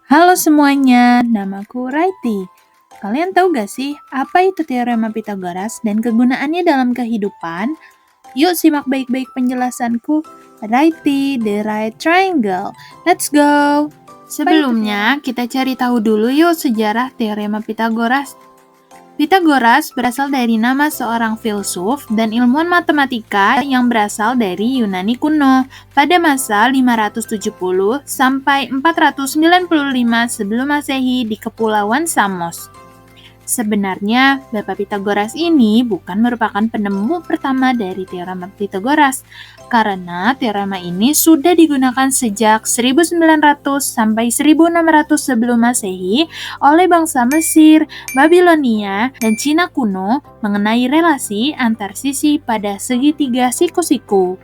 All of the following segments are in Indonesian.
Halo semuanya, namaku Raiti. Kalian tahu gak sih apa itu teorema Pitagoras dan kegunaannya dalam kehidupan? Yuk simak baik-baik penjelasanku. Raiti, the right triangle. Let's go! Sebelumnya, kita cari tahu dulu yuk sejarah teorema Pitagoras. Pitagoras berasal dari nama seorang filsuf dan ilmuwan matematika yang berasal dari Yunani kuno pada masa 570 sampai 495 sebelum Masehi di Kepulauan Samos. Sebenarnya, Bapak Pitagoras ini bukan merupakan penemu pertama dari teorema Pitagoras, karena teorema ini sudah digunakan sejak 1900 sampai 1600 sebelum Masehi oleh bangsa Mesir, Babilonia, dan Cina kuno mengenai relasi antar sisi pada segitiga siku-siku.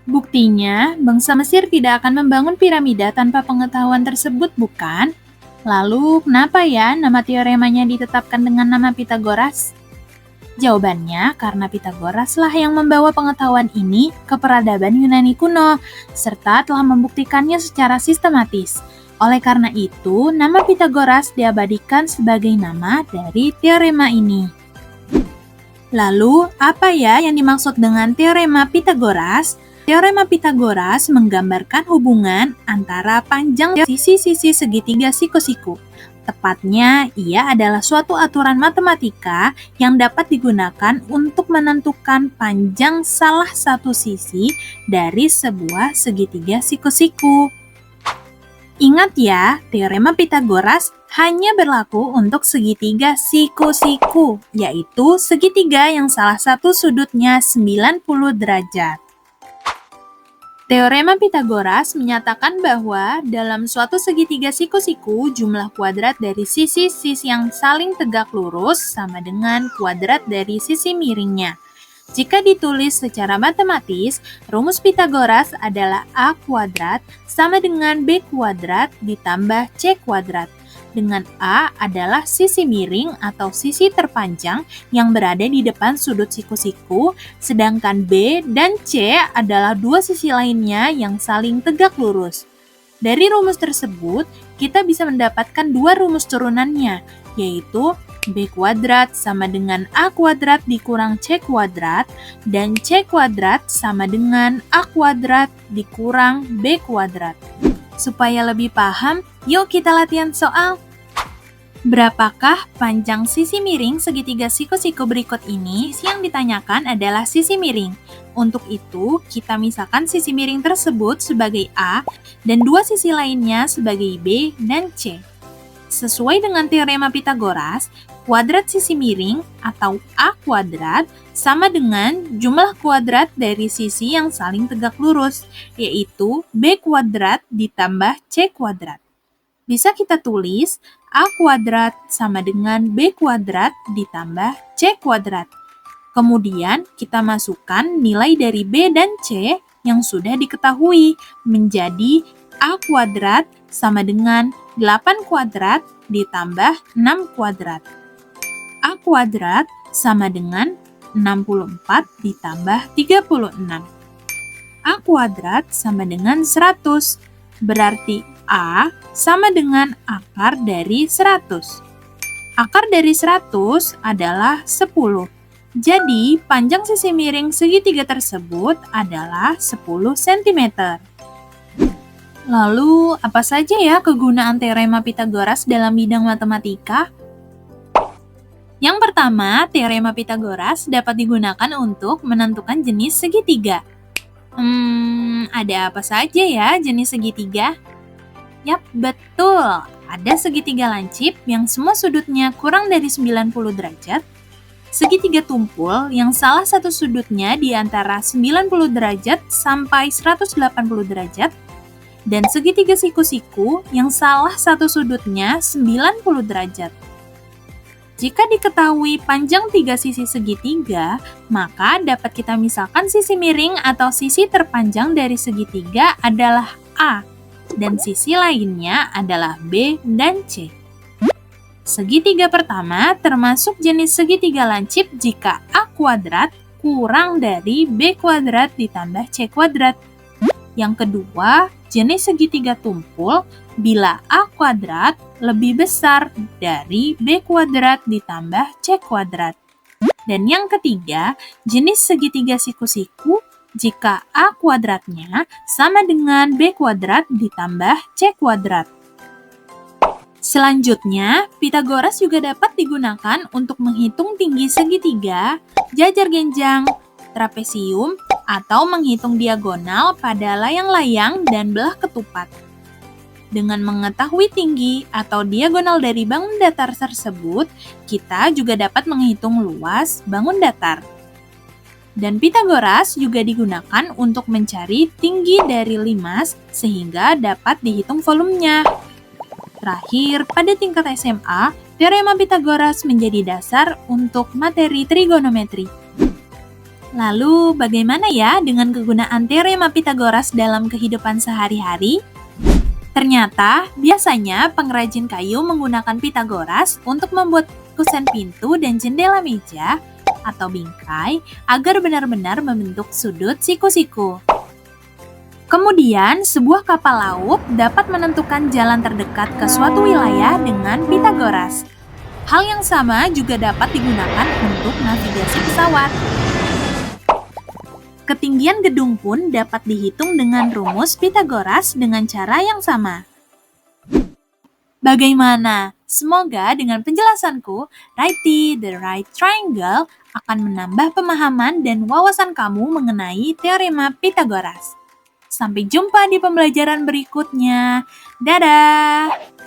Buktinya, bangsa Mesir tidak akan membangun piramida tanpa pengetahuan tersebut, bukan? Lalu, kenapa ya nama teoremanya ditetapkan dengan nama Pitagoras? Jawabannya, karena Pitagoras lah yang membawa pengetahuan ini ke peradaban Yunani kuno, serta telah membuktikannya secara sistematis. Oleh karena itu, nama Pitagoras diabadikan sebagai nama dari teorema ini. Lalu, apa ya yang dimaksud dengan teorema Pitagoras? Teorema Pitagoras menggambarkan hubungan antara panjang sisi-sisi segitiga siku-siku. Tepatnya, ia adalah suatu aturan matematika yang dapat digunakan untuk menentukan panjang salah satu sisi dari sebuah segitiga siku-siku. Ingat ya, teorema Pitagoras hanya berlaku untuk segitiga siku-siku, yaitu segitiga yang salah satu sudutnya 90 derajat. Teorema Pitagoras menyatakan bahwa dalam suatu segitiga siku-siku, jumlah kuadrat dari sisi-sisi yang saling tegak lurus sama dengan kuadrat dari sisi miringnya. Jika ditulis secara matematis, rumus Pitagoras adalah A kuadrat sama dengan B kuadrat ditambah C kuadrat. Dengan A adalah sisi miring atau sisi terpanjang yang berada di depan sudut siku-siku, sedangkan B dan C adalah dua sisi lainnya yang saling tegak lurus. Dari rumus tersebut, kita bisa mendapatkan dua rumus turunannya, yaitu B kuadrat sama dengan A kuadrat dikurang C kuadrat, dan C kuadrat sama dengan A kuadrat dikurang B kuadrat. Supaya lebih paham, yuk kita latihan soal. Berapakah panjang sisi miring segitiga siku-siku berikut ini? Yang ditanyakan adalah sisi miring. Untuk itu, kita misalkan sisi miring tersebut sebagai A dan dua sisi lainnya sebagai B dan C. Sesuai dengan teorema Pitagoras, kuadrat sisi miring atau A kuadrat sama dengan jumlah kuadrat dari sisi yang saling tegak lurus, yaitu B kuadrat ditambah C kuadrat. Bisa kita tulis A kuadrat sama dengan B kuadrat ditambah C kuadrat. Kemudian kita masukkan nilai dari B dan C yang sudah diketahui menjadi A kuadrat sama dengan 8 kuadrat ditambah 6 kuadrat. A kuadrat sama dengan 64 ditambah 36. A kuadrat sama dengan 100, berarti A sama dengan akar dari 100. Akar dari 100 adalah 10. Jadi, panjang sisi miring segitiga tersebut adalah 10 cm. Lalu, apa saja ya kegunaan teorema Pitagoras dalam bidang matematika? Yang pertama, teorema Pitagoras dapat digunakan untuk menentukan jenis segitiga. Ada apa saja ya jenis segitiga? Yap, betul. Ada segitiga lancip yang semua sudutnya kurang dari 90 derajat, segitiga tumpul yang salah satu sudutnya di antara 90 derajat sampai 180 derajat, dan segitiga siku-siku yang salah satu sudutnya 90 derajat. Jika diketahui panjang tiga sisi segitiga, maka dapat kita misalkan sisi miring atau sisi terpanjang dari segitiga adalah A, dan sisi lainnya adalah B dan C. Segitiga pertama termasuk jenis segitiga lancip jika A kuadrat kurang dari B kuadrat ditambah C kuadrat. Yang kedua, jenis segitiga tumpul bila A kuadrat lebih besar dari B kuadrat ditambah C kuadrat. Dan yang ketiga, jenis segitiga siku-siku jika A kuadratnya sama dengan B kuadrat ditambah C kuadrat. Selanjutnya, Pythagoras juga dapat digunakan untuk menghitung tinggi segitiga, jajar genjang, trapesium, atau menghitung diagonal pada layang-layang dan belah ketupat. Dengan mengetahui tinggi atau diagonal dari bangun datar tersebut, kita juga dapat menghitung luas bangun datar. Dan Pythagoras juga digunakan untuk mencari tinggi dari limas sehingga dapat dihitung volumenya. Terakhir, pada tingkat SMA, teorema Pythagoras menjadi dasar untuk materi trigonometri. Lalu, bagaimana ya dengan kegunaan teorema Pythagoras dalam kehidupan sehari-hari? Ternyata, biasanya pengrajin kayu menggunakan Pythagoras untuk membuat kusen pintu dan jendela meja atau bingkai agar benar-benar membentuk sudut siku-siku. Kemudian, sebuah kapal laut dapat menentukan jalan terdekat ke suatu wilayah dengan Pythagoras. Hal yang sama juga dapat digunakan untuk navigasi pesawat. Ketinggian gedung pun dapat dihitung dengan rumus Pythagoras dengan cara yang sama. Bagaimana? Semoga dengan penjelasanku, Righty the Right Triangle akan menambah pemahaman dan wawasan kamu mengenai teorema Pythagoras. Sampai jumpa di pembelajaran berikutnya. Dadah!